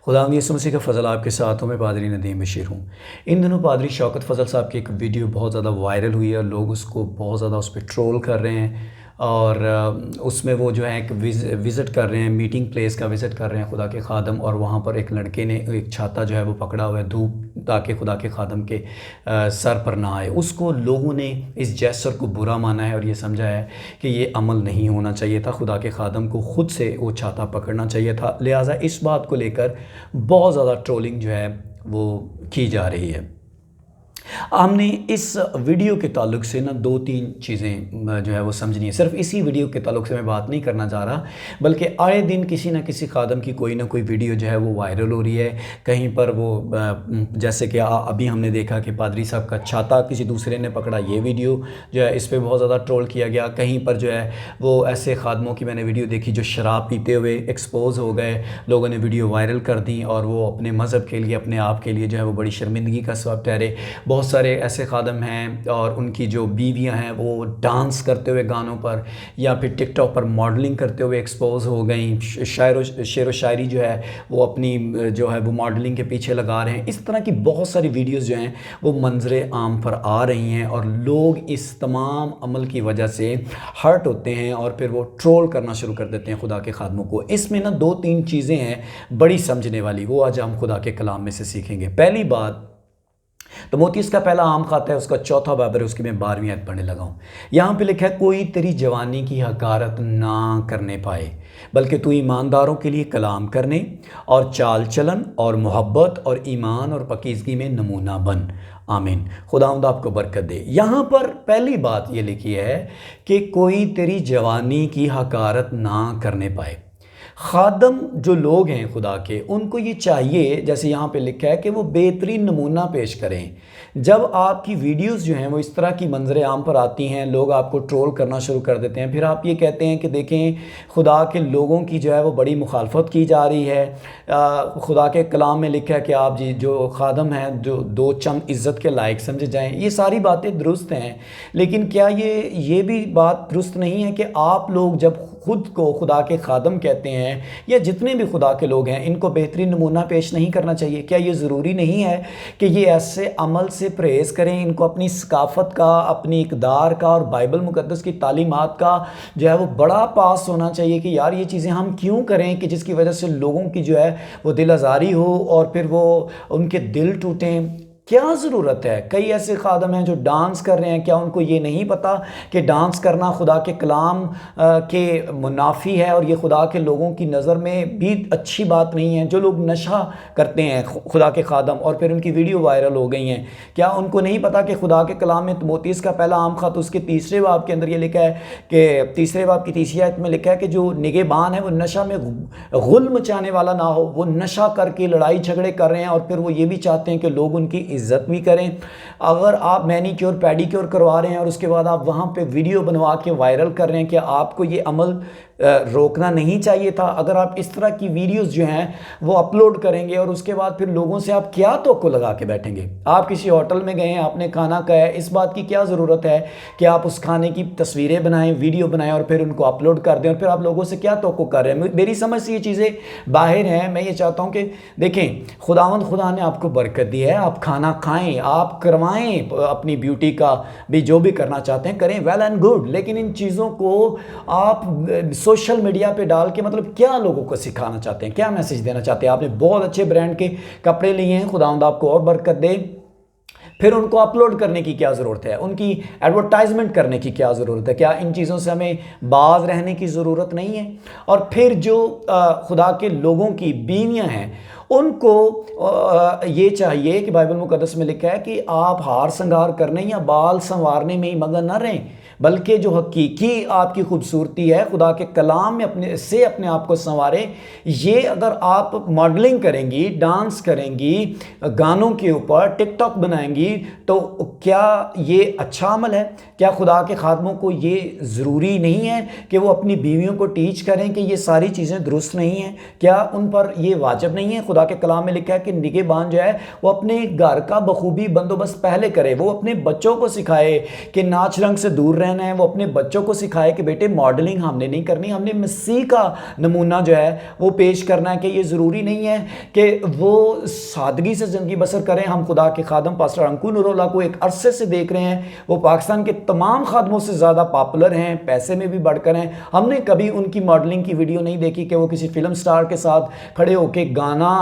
خداوند یسوع مسیح کا فضل آپ کے ساتھ ہوں۔ میں پادری ندیم بشیر ہوں۔ ان دنوں پادری شوکت فضل صاحب کی ایک ویڈیو بہت زیادہ وائرل ہوئی ہے اور لوگ اس کو بہت زیادہ اس پہ ٹرول کر رہے ہیں، اور اس میں وہ جو ہے ایک وزٹ کر رہے ہیں، میٹنگ پلیس کا وزٹ کر رہے ہیں خدا کے خادم، اور وہاں پر ایک لڑکے نے ایک چھاتا جو ہے وہ پکڑا ہوا ہے دھوپ، تاکہ خدا کے خادم کے سر پر نہ آئے۔ اس کو لوگوں نے اس جیسچر کو برا مانا ہے اور یہ سمجھا ہے کہ یہ عمل نہیں ہونا چاہیے تھا، خدا کے خادم کو خود سے وہ چھاتا پکڑنا چاہیے تھا، لہٰذا اس بات کو لے کر بہت زیادہ ٹرولنگ جو ہے وہ کی جا رہی ہے۔ ہم نے اس ویڈیو کے تعلق سے دو تین چیزیں جو ہے وہ سمجھنی ہے۔ صرف اسی ویڈیو کے تعلق سے میں بات نہیں کرنا چاہ رہا، بلکہ آئے دن کسی نہ کسی خادم کی کوئی نہ کوئی ویڈیو جو ہے وہ وائرل ہو رہی ہے۔ کہیں پر وہ جیسے کہ ابھی ہم نے دیکھا کہ پادری صاحب کا چھاتا کسی دوسرے نے پکڑا، یہ ویڈیو جو ہے اس پہ بہت زیادہ ٹرول کیا گیا۔ کہیں پر جو ہے وہ ایسے خادموں کی میں نے ویڈیو دیکھی جو شراب پیتے ہوئے ایکسپوز ہو گئے، لوگوں نے ویڈیو وائرل کر دی اور وہ اپنے مذہب کے لیے، اپنے آپ کے لیے جو ہے وہ بڑی شرمندگی کا سبب ٹھہرے۔ بہت سارے ایسے خادم ہیں اور ان کی جو بیویاں ہیں وہ ڈانس کرتے ہوئے گانوں پر یا پھر ٹک ٹاک پر ماڈلنگ کرتے ہوئے ایکسپوز ہو گئیں، شعر و شاعری جو ہے وہ اپنی جو ہے وہ ماڈلنگ کے پیچھے لگا رہے ہیں۔ اس طرح کی بہت ساری ویڈیوز جو ہیں وہ منظر عام پر آ رہی ہیں اور لوگ اس تمام عمل کی وجہ سے ہرٹ ہوتے ہیں اور پھر وہ ٹرول کرنا شروع کر دیتے ہیں خدا کے خادموں کو۔ اس میں دو تین چیزیں ہیں بڑی سمجھنے والی، وہ آج ہم خدا کے کلام میں سے سیکھیں گے۔ پہلی بات، تموتھیوس کا پہلا عام خط ہے، اس کا 4واں باب ہے، اس کی میں 12ویں آیت پڑھنے لگا ہوں۔ یہاں پہ لکھا ہے، کوئی تیری جوانی کی حقارت نہ کرنے پائے، بلکہ تو ایمانداروں کے لیے کلام کرنے اور چال چلن اور محبت اور ایمان اور پاکیزگی میں نمونہ بن۔ آمین۔ خداوند آپ کو برکت دے۔ یہاں پر پہلی بات یہ لکھی ہے کہ کوئی تیری جوانی کی حقارت نہ کرنے پائے۔ خادم جو لوگ ہیں خدا کے، ان کو یہ چاہیے، جیسے یہاں پہ لکھا ہے، کہ وہ بہترین نمونہ پیش کریں۔ جب آپ کی ویڈیوز جو ہیں وہ اس طرح کی منظر عام پر آتی ہیں، لوگ آپ کو ٹرول کرنا شروع کر دیتے ہیں، پھر آپ یہ کہتے ہیں کہ دیکھیں خدا کے لوگوں کی جو ہے وہ بڑی مخالفت کی جا رہی ہے۔ خدا کے کلام میں لکھا ہے کہ آپ جو خادم ہیں جو دو چند عزت کے لائق سمجھے جائیں۔ یہ ساری باتیں درست ہیں، لیکن کیا یہ بھی بات درست نہیں ہے کہ آپ لوگ جب خود کو خدا کے خادم کہتے ہیں، یا جتنے بھی خدا کے لوگ ہیں، ان کو بہترین نمونہ پیش نہیں کرنا چاہیے؟ کیا یہ ضروری نہیں ہے کہ یہ ایسے عمل سے پرہیز کریں، ان کو اپنی ثقافت کا، اپنی اقدار کا اور بائبل مقدس کی تعلیمات کا جو ہے وہ بڑا پاس ہونا چاہیے کہ یار یہ چیزیں ہم کیوں کریں کہ جس کی وجہ سے لوگوں کی جو ہے وہ دل آزاری ہو اور پھر وہ ان کے دل ٹوٹیں؟ کیا ضرورت ہے؟ کئی ایسے خادم ہیں جو ڈانس کر رہے ہیں، کیا ان کو یہ نہیں پتا کہ ڈانس کرنا خدا کے کلام کے منافی ہے اور یہ خدا کے لوگوں کی نظر میں بھی اچھی بات نہیں ہے؟ جو لوگ نشہ کرتے ہیں خدا کے خادم اور پھر ان کی ویڈیو وائرل ہو گئی ہیں، کیا ان کو نہیں پتا کہ خدا کے کلام میں تموتھیوس کا پہلا عام خط اس کے 3 باب کے اندر یہ لکھا ہے کہ 3 باب کی 3 آیت میں لکھا ہے کہ جو نگہبان ہے وہ نشہ میں غل مچانے والا نہ ہو۔ وہ نشہ کر کے لڑائی جھگڑے کر رہے ہیں اور پھر وہ یہ بھی چاہتے ہیں کہ لوگ ان کی عزت بھی کریں۔ اگر آپ مینی کیور پیڈی کیور کروا رہے ہیں اور اس کے بعد آپ وہاں پہ ویڈیو بنوا کے وائرل کر رہے ہیں، کہ آپ کو یہ عمل روکنا نہیں چاہیے تھا؟ اگر آپ اس طرح کی ویڈیوز جو ہیں وہ اپلوڈ کریں گے اور اس کے بعد پھر لوگوں سے آپ کیا توقع لگا کے بیٹھیں گے؟ آپ کسی ہوٹل میں گئے ہیں، آپ نے کھانا کھایا ہے، اس بات کی کیا ضرورت ہے کہ آپ اس کھانے کی تصویریں بنائیں، ویڈیو بنائیں اور پھر ان کو اپلوڈ کر دیں، اور پھر آپ لوگوں سے کیا توقع کر رہے ہیں؟ میری سمجھ سے یہ چیزیں باہر ہیں۔ میں یہ چاہتا ہوں کہ دیکھیں، خدا نے آپ کو برکت دی ہے، آپ کھانا کھائیں، آپ کروائیں اپنی بیوٹی کا بھی، جو بھی کرنا چاہتے ہیں کریں، ویل اینڈ گڈ، لیکن ان چیزوں کو آپ سوشل میڈیا پہ ڈال کے مطلب کیا لوگوں کو سکھانا چاہتے ہیں؟ کیا میسج دینا چاہتے ہیں؟ آپ نے بہت اچھے برانڈ کے کپڑے لیے ہیں، خداوند آپ کو اور برکت دے، پھر ان کو اپلوڈ کرنے کی کیا ضرورت ہے؟ ان کی ایڈورٹائزمنٹ کرنے کی کیا ضرورت ہے؟ کیا ان چیزوں سے ہمیں باز رہنے کی ضرورت نہیں ہے؟ اور پھر جو خدا کے لوگوں کی بیویاں ہیں، ان کو یہ چاہیے کہ بائبل مقدس میں لکھا ہے کہ آپ ہار سنگار کرنے یا بال سنوارنے میں ہی مگن نہ رہیں، بلکہ جو حقیقی آپ کی خوبصورتی ہے خدا کے کلام میں اپنے آپ کو سنواریں۔ یہ اگر آپ ماڈلنگ کریں گی، ڈانس کریں گی، گانوں کے اوپر ٹک ٹاک بنائیں گی، تو کیا یہ اچھا عمل ہے؟ کیا خدا کے خادموں کو یہ ضروری نہیں ہے کہ وہ اپنی بیویوں کو ٹیچ کریں کہ یہ ساری چیزیں درست نہیں ہیں؟ کیا ان پر یہ واجب نہیں ہے؟ خدا کے کلام میں لکھا ہے کہ نگہبان جو ہے وہ اپنے گھر کا بخوبی بندوبست پہلے کرے، وہ اپنے بچوں کو سکھائے کہ ناچ رنگ سے دور رہیں، والدین ہیں وہ اپنے بچوں کو سکھائے کہ بیٹے ماڈلنگ ہم نے نہیں کرنی, ہم نے مسیح کا نمونہ جو ہے وہ پیش کرنا ہے کہ یہ ضروری نہیں ہے کہ وہ سادگی سے زندگی بسر کریں. ہم خدا کے خادم پاسٹر انکو نور اللہ کو ایک عرصے سے دیکھ رہے ہیں, وہ پاکستان کے تمام خادموں سے زیادہ پاپولر ہیں, پیسے میں بھی بڑھ کر ہیں. ہم نے کبھی ان کی ماڈلنگ کی ویڈیو نہیں دیکھی کہ وہ کسی فلم سٹار کے ساتھ کھڑے ہو کے گانا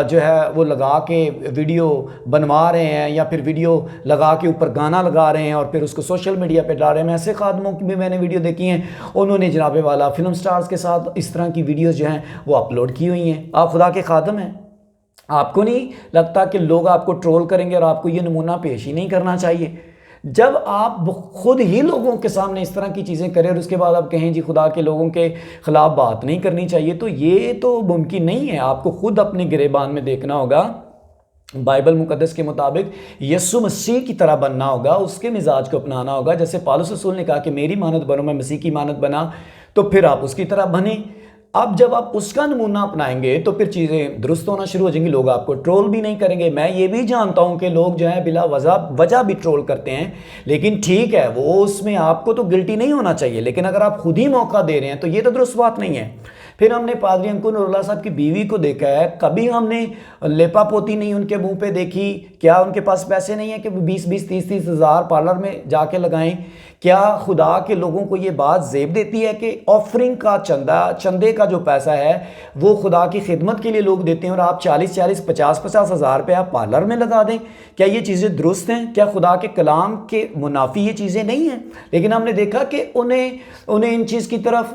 جو ہے وہ لگا کے ویڈیو بنوا رہے ہیں یا پھر ویڈیو لگا کے اوپر گانا لگا رہے ہیں اور پھر اس کو سوشل میڈیا پہ ڈال رہے ہیں. ایسے خادموں کی بھی میں نے ویڈیو دیکھی ہیں, انہوں نے جناب والا فلم سٹارز کے ساتھ اس طرح کی ویڈیوز جو ہیں وہ اپلوڈ کی ہوئی ہیں. آپ خدا کے خادم ہیں, آپ کو نہیں لگتا کہ لوگ آپ کو ٹرول کریں گے اور آپ کو یہ نمونہ پیش ہی نہیں کرنا چاہیے؟ جب آپ خود ہی لوگوں کے سامنے اس طرح کی چیزیں کریں اور اس کے بعد آپ کہیں جی خدا کے لوگوں کے خلاف بات نہیں کرنی چاہیے, تو یہ تو ممکن نہیں ہے. آپ کو خود اپنے گریبان میں دیکھنا ہوگا, بائبل مقدس کے مطابق یسوع مسیح کی طرح بننا ہوگا, اس کے مزاج کو اپنانا ہوگا. جیسے پالوس رسول نے کہا کہ میری مانت بنو, میں مسیح کی مانت بنا, تو پھر آپ اس کی طرح بنیں. اب جب آپ اس کا نمونہ اپنائیں گے تو پھر چیزیں درست ہونا شروع ہو جائیں گی, لوگ آپ کو ٹرول بھی نہیں کریں گے. میں یہ بھی جانتا ہوں کہ لوگ جو ہیں بلا وجہ بھی ٹرول کرتے ہیں, لیکن ٹھیک ہے وہ اس میں آپ کو تو گلٹی نہیں ہونا چاہیے, لیکن اگر آپ خود ہی موقع دے رہے ہیں تو یہ تو درست بات نہیں ہے. پھر ہم نے پادری انکو نور اللہ صاحب کی بیوی کو دیکھا ہے, کبھی ہم نے لیپا پوتی نہیں ان کے منہ پہ دیکھی. کیا ان کے پاس پیسے نہیں ہیں کہ 20-30 ہزار پارلر میں جا کے لگائیں؟ کیا خدا کے لوگوں کو یہ بات زیب دیتی ہے کہ آفرنگ کا چندے کا جو پیسہ ہے وہ خدا کی خدمت کے لیے لوگ دیتے ہیں اور آپ 40-50 ہزار پہ آپ پارلر میں لگا دیں؟ کیا یہ چیزیں درست ہیں؟ کیا خدا کے کلام کے منافی یہ چیزیں نہیں ہیں؟ لیکن ہم نے دیکھا کہ انہیں ان چیز کی طرف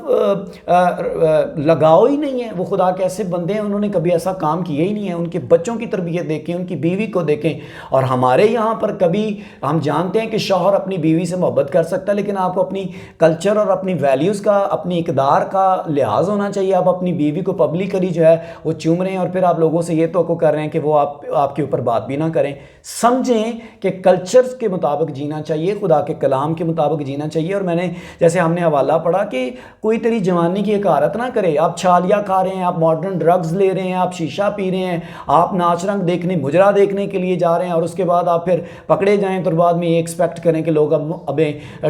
لگاؤ ہی نہیں ہے. وہ خدا کے ایسے بندے ہیں, انہوں نے کبھی ایسا کام کیا ہی نہیں ہے. ان کے بچوں کی تربیت دیکھیں, ان کی بیوی کو دیکھیں. اور ہمارے یہاں پر کبھی ہم جانتے ہیں کہ شوہر اپنی بیوی سے محبت کر سکتا ہے, لیکن آپ کو اپنی کلچر اور اپنی ویلیوز کا, اپنی اقدار کا لحاظ ہونا چاہیے. آپ اپنی بیوی کو پبلکلی جو ہے وہ چوم رہے ہیں اور پھر آپ لوگوں سے یہ توقع کر رہے ہیں کہ وہ آپ کے اوپر بات بھی نہ کریں. سمجھیں کہ کلچر کے مطابق جینا چاہیے, خدا کے کلام کے مطابق جینا چاہیے. اور میں نے جیسے ہم نے حوالہ پڑھا کہ کوئی تیری جوانی کی حقارت نہ کرے. آپ چھالیاں کھا رہے ہیں, آپ ماڈرن ڈرگز لے رہے ہیں, آپ شیشہ پی رہے ہیں, آپ ناچ رنگ دیکھنے, مجرا دیکھنے کے لیے جا رہے ہیں اور اس کے بعد آپ پھر پکڑے جائیں تو بعد میں یہ ایکسپیکٹ کریں کہ لوگ اب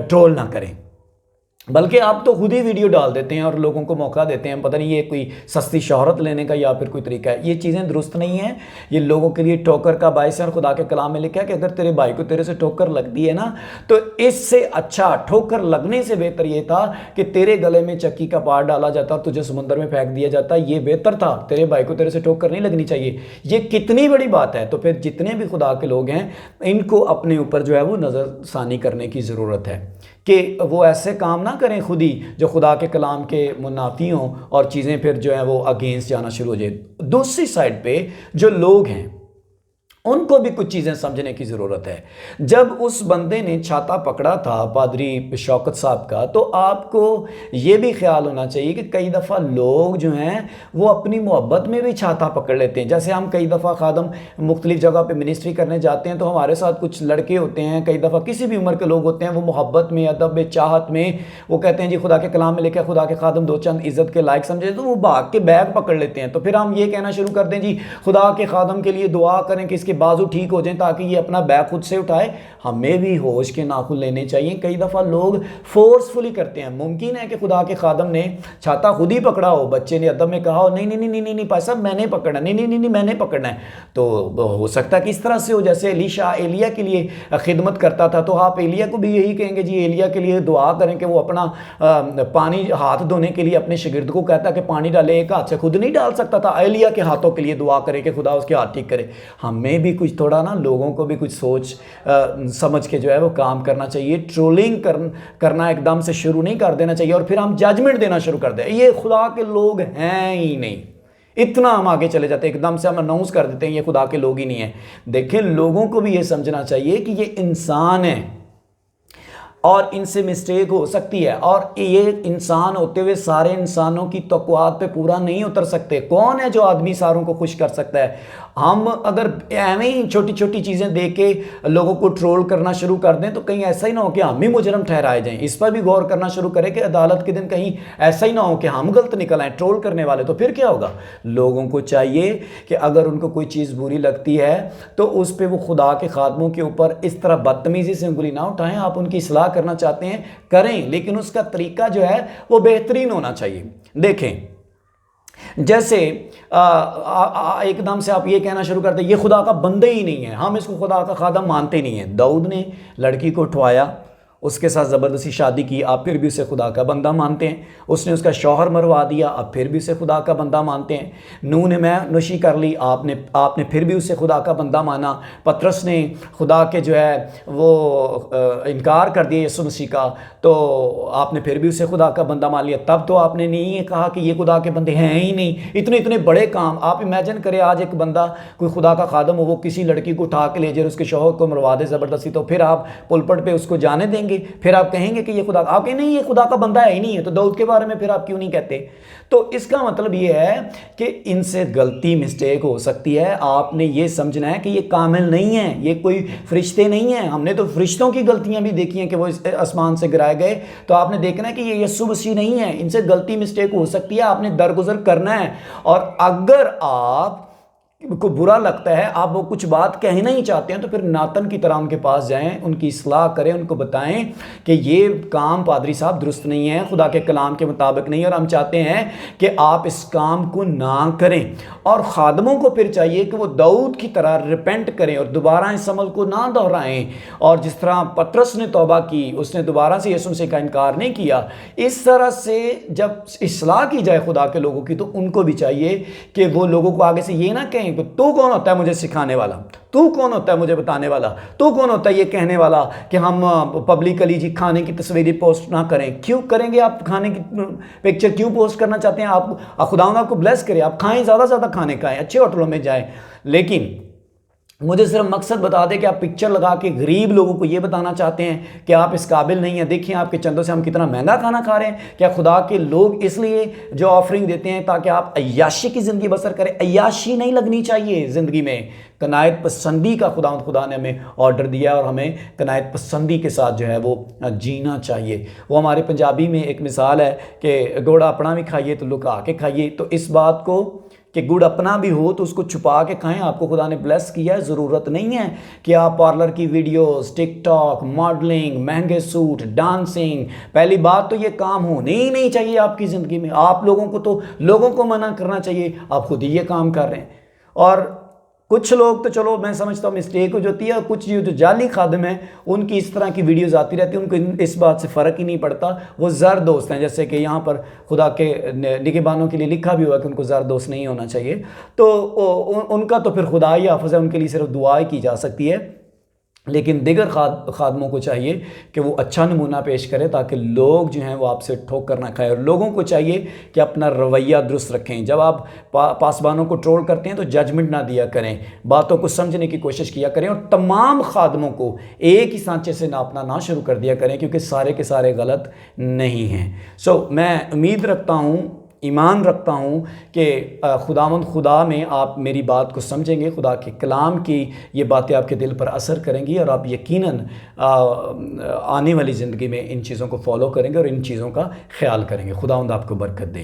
ٹرول نہ کریں. بلکہ آپ تو خود ہی ویڈیو ڈال دیتے ہیں اور لوگوں کو موقع دیتے ہیں, پتہ نہیں یہ کوئی سستی شہرت لینے کا یا پھر کوئی طریقہ ہے. یہ چیزیں درست نہیں ہیں, یہ لوگوں کے لیے ٹوکر کا باعث ہے. اور خدا کے کلام میں لکھا ہے کہ اگر تیرے بھائی کو تیرے سے ٹوکر لگتی ہے نا, تو اس سے اچھا, ٹھوکر لگنے سے بہتر یہ تھا کہ تیرے گلے میں چکی کا پار ڈالا جاتا اور تجھے سمندر میں پھینک دیا جاتا. یہ بہتر تھا, تیرے بھائی کو تیرے سے ٹوکر نہیں لگنی چاہیے. یہ کتنی بڑی بات ہے. تو پھر جتنے بھی خدا کے لوگ ہیں ان کو اپنے اوپر جو ہے وہ نظر ثانی کرنے کی ضرورت ہے کہ وہ ایسے کام نہ کریں خود ہی جو خدا کے کلام کے منافی ہوں اور چیزیں پھر جو ہیں وہ اگینسٹ جانا شروع ہو جائے. دوسری سائڈ پہ جو لوگ ہیں ان کو بھی کچھ چیزیں سمجھنے کی ضرورت ہے. جب اس بندے نے چھاتا پکڑا تھا پادری شوکت صاحب کا, تو آپ کو یہ بھی خیال ہونا چاہیے کہ کئی دفعہ لوگ جو ہیں وہ اپنی محبت میں بھی چھاتا پکڑ لیتے ہیں. جیسے ہم کئی دفعہ خادم مختلف جگہ پہ منسٹری کرنے جاتے ہیں تو ہمارے ساتھ کچھ لڑکے ہوتے ہیں, کئی دفعہ کسی بھی عمر کے لوگ ہوتے ہیں, وہ محبت میں, ادب میں, چاہت میں وہ کہتے ہیں جی خدا کے کلام میں لکھا ہے خدا کے خادم دو چند عزت کے لائق سمجھے, تو وہ بھاگ کے بیگ پکڑ لیتے ہیں. تو پھر ہم یہ کہنا شروع کر دیں جی خدا کے خادم کے لیے دعا کریں کہ اس کے بازو ٹھیک ہو جائیں تاکہ یہ اپنا بیگ خود سے اٹھائے. ہمیں بھی ہوش کے ناخن لینے چاہیے. کئی دفعہ لوگ فورسفلی کرتے ہیں. ممکن ہے کہ خدا کے خادم نے چھاتا خود ہی پکڑا ہو, بچے نے ادب میں کہا ہو نہیں نہیں نہیں نہیں نہیں بھائی صاحب میں نے پکڑنا, نہیں نہیں نہیں میں نے پکڑنا ہے. تو ہو سکتا ہے کہ اس طرح سے ہو جیسے ایلیشا ایلیا کے لیے خدمت کرتا تھا, تو آپ ایلیا کو بھی یہی کہیں گے جی ایلیا کے لیے دعا کریں کہ وہ اپنا پانی ہاتھ دھونے کے لیے اپنے شاگرد کو کہتا کہ پانی ڈالے, ایک ہاتھ سے خود نہیں ڈال سکتا تھا. ایلیا کے ہاتھوں کے لیے دعا کرے کہ خدا اس کے ہاتھ ٹھیک کرے. ہمیں بھی کچھ تھوڑا نا لوگوں کو بھی کچھ سوچ سمجھ کے جو ہے وہ کام کرنا چاہیے. ٹرولنگ کرنا ایک دم سے شروع نہیں کر دینا چاہیے اور پھر ہم ججمنٹ دینا شروع کر دیں یہ خدا کے لوگ ہیں ہی نہیں. اتنا ہم آگے چلے جاتے ہیں, ایک دم سے ہم اناؤنس کر دیتے ہیں یہ خدا کے لوگ ہی نہیں ہیں. دیکھیں لوگوں کو بھی یہ سمجھنا چاہیے کہ یہ انسان ہیں اور ان سے مسٹیک ہو سکتی ہے, اور یہ انسان ہوتے ہوئے سارے انسانوں کی توقعات پہ پورا نہیں اتر سکتے. کون ہے جو آدمی ساروں کو خوش کر سکتا ہے؟ ہم اگر ایویں ہی چھوٹی چھوٹی چیزیں دیکھ کے لوگوں کو ٹرول کرنا شروع کر دیں تو کہیں ایسا ہی نہ ہو کہ ہم ہی مجرم ٹھہرائے جائیں. اس پر بھی غور کرنا شروع کریں کہ عدالت کے دن کہیں ایسا ہی نہ ہو کہ ہم غلط نکل آئیں ٹرول کرنے والے. تو پھر کیا ہوگا؟ لوگوں کو چاہیے کہ اگر ان کو کوئی چیز بری لگتی ہے تو اس پہ وہ خدا کے خادموں کے اوپر اس طرح بدتمیزی سے انگلی نہ اٹھائیں. آپ ان کی اصلاح کرنا چاہتے ہیں کریں، لیکن اس کا طریقہ جو ہے وہ بہترین ہونا چاہیے۔ دیکھیں جیسے ایک دم سے آپ یہ کہنا شروع کرتے ہیں یہ خدا کا بندہ ہی نہیں ہے، ہم اس کو خدا کا خادم مانتے نہیں ہیں۔ داؤد نے لڑکی کو اٹھوایا، اس کے ساتھ زبردستی شادی کی، آپ پھر بھی اسے خدا کا بندہ مانتے ہیں۔ اس نے اس کا شوہر مروا دیا، آپ پھر بھی اسے خدا کا بندہ مانتے ہیں۔ نوح نے میں نوشی کر لی، آپ نے پھر بھی اسے خدا کا بندہ مانا۔ پطرس نے خدا کے جو ہے وہ انکار کر دیا یسوع مسیح کا، تو آپ نے پھر بھی اسے خدا کا بندہ مان لیا۔ تب تو آپ نے نہیں کہا کہ یہ خدا کے بندے ہیں ہی نہیں۔ اتنے بڑے کام آپ امیجن کریں، آج ایک بندہ کوئی خدا کا خادم ہو، وہ کسی لڑکی کو اٹھا کے لے جائے، اس کے شوہر کو مروا دے زبردستی، تو پھر آپ پلپٹ پہ اس کو جانے دیں گے؟ پھر آپ کہیں گے کہ یہ خدا، آپ کہیں نہیں یہ خدا کا بندہ ہے ہی نہیں ہے، تو داؤد کے بارے میں پھر آپ کیوں نہیں کہتے؟ تو اس کا مطلب یہ ہے کہ ان سے غلطی مسٹیک ہو سکتی ہے۔ آپ نے یہ سمجھنا ہے کہ یہ کامل نہیں ہے، یہ کوئی فرشتے نہیں ہیں۔ ہم نے تو فرشتوں کی غلطیاں بھی دیکھی ہیں کہ وہ آسمان سے گرائے گئے، تو آپ نے دیکھنا ہے کہ یہ یسوع مسیح نہیں ہے، ان سے غلطی مسٹیک ہو سکتی ہے، آپ نے درگزر کرنا ہے۔ اور اگر آپ کو برا لگتا ہے، آپ وہ کچھ بات کہنا ہی چاہتے ہیں، تو پھر ناتن کی طرح ان کے پاس جائیں، ان کی اصلاح کریں، ان کو بتائیں کہ یہ کام پادری صاحب درست نہیں ہے، خدا کے کلام کے مطابق نہیں ہے، اور ہم چاہتے ہیں کہ آپ اس کام کو نہ کریں۔ اور خادموں کو پھر چاہیے کہ وہ داؤد کی طرح ریپینٹ کریں اور دوبارہ اس عمل کو نہ دہرائیں، اور جس طرح پطرس نے توبہ کی، اس نے دوبارہ سے یسوع مسیح کا انکار نہیں کیا، اس طرح سے جب اصلاح کی جائے خدا کے لوگوں کی، تو ان کو بھی چاہیے کہ وہ لوگوں کو آگے سے یہ نہ کہیں کہ تو کون ہوتا ہے مجھے سکھانے والا، تو کون ہوتا ہے مجھے بتانے والا، تو کون ہوتا ہے یہ کہنے والا کہ ہم پبلکلی جی کھانے کی تصویریں پوسٹ نہ کریں۔ کیوں کریں گے آپ کھانے کی پکچر کیوں پوسٹ کرنا چاہتے ہیں؟ آپ خداوند آپ کو بلیس کرے، آپ کھائیں، زیادہ سے زیادہ کھانے کھائیں، اچھے ہوٹلوں میں جائیں، لیکن مجھے صرف مقصد بتا دے کہ آپ پکچر لگا کے غریب لوگوں کو یہ بتانا چاہتے ہیں کہ آپ اس قابل نہیں ہیں، دیکھیں آپ کے چندوں سے ہم کتنا مہنگا کھانا کھا رہے ہیں۔ کیا خدا کے لوگ اس لیے جو آفرنگ دیتے ہیں تاکہ آپ عیاشی کی زندگی بسر کریں؟ عیاشی نہیں لگنی چاہیے زندگی میں، قناعت پسندی کا خدا نے ہمیں آرڈر دیا ہے، اور ہمیں قناعت پسندی کے ساتھ جو ہے وہ جینا چاہیے۔ وہ ہمارے پنجابی میں ایک مثال ہے کہ گوڑا اپنا بھی کھائیے تو لکا کے کھائیے، تو اس بات کو کہ گڑ اپنا بھی ہو تو اس کو چھپا کے کھائیں۔ آپ کو خدا نے بلیس کیا ہے، ضرورت نہیں ہے کہ آپ پارلر کی ویڈیوز، ٹک ٹاک، ماڈلنگ، مہنگے سوٹ، ڈانسنگ، پہلی بات تو یہ کام ہونے ہی نہیں چاہیے آپ کی زندگی میں۔ آپ لوگوں کو منع کرنا چاہیے، آپ خود ہی یہ کام کر رہے ہیں۔ اور کچھ لوگ تو چلو میں سمجھتا ہوں مسٹیک ہو جاتی ہے، اور کچھ جو جعلی خادم ہیں ان کی اس طرح کی ویڈیوز آتی رہتی ہیں، ان کو اس بات سے فرق ہی نہیں پڑتا، وہ زر دوست ہیں، جیسے کہ یہاں پر خدا کے نگہبانوں کے لیے لکھا بھی ہوا کہ ان کو زر دوست نہیں ہونا چاہیے، تو ان کا تو پھر خدا ہی حافظ ہے، ان کے لیے صرف دعا ہی کی جا سکتی ہے۔ لیکن دیگر خادموں کو چاہیے کہ وہ اچھا نمونہ پیش کرے تاکہ لوگ جو ہیں وہ آپ سے ٹھوکر نہ کھائیں، اور لوگوں کو چاہیے کہ اپنا رویہ درست رکھیں۔ جب آپ پاسبانوں کو ٹرول کرتے ہیں تو ججمنٹ نہ دیا کریں، باتوں کو سمجھنے کی کوشش کیا کریں، اور تمام خادموں کو ایک ہی سانچے سے ناپنا نہ شروع کر دیا کریں، کیونکہ سارے کے سارے غلط نہیں ہیں۔ میں امید رکھتا ہوں، ایمان رکھتا ہوں کہ خدا میں آپ میری بات کو سمجھیں گے، خدا کے کلام کی یہ باتیں آپ کے دل پر اثر کریں گی، اور آپ یقیناً آنے والی زندگی میں ان چیزوں کو فالو کریں گے اور ان چیزوں کا خیال کریں گے۔ خداوند آپ کو برکت دے۔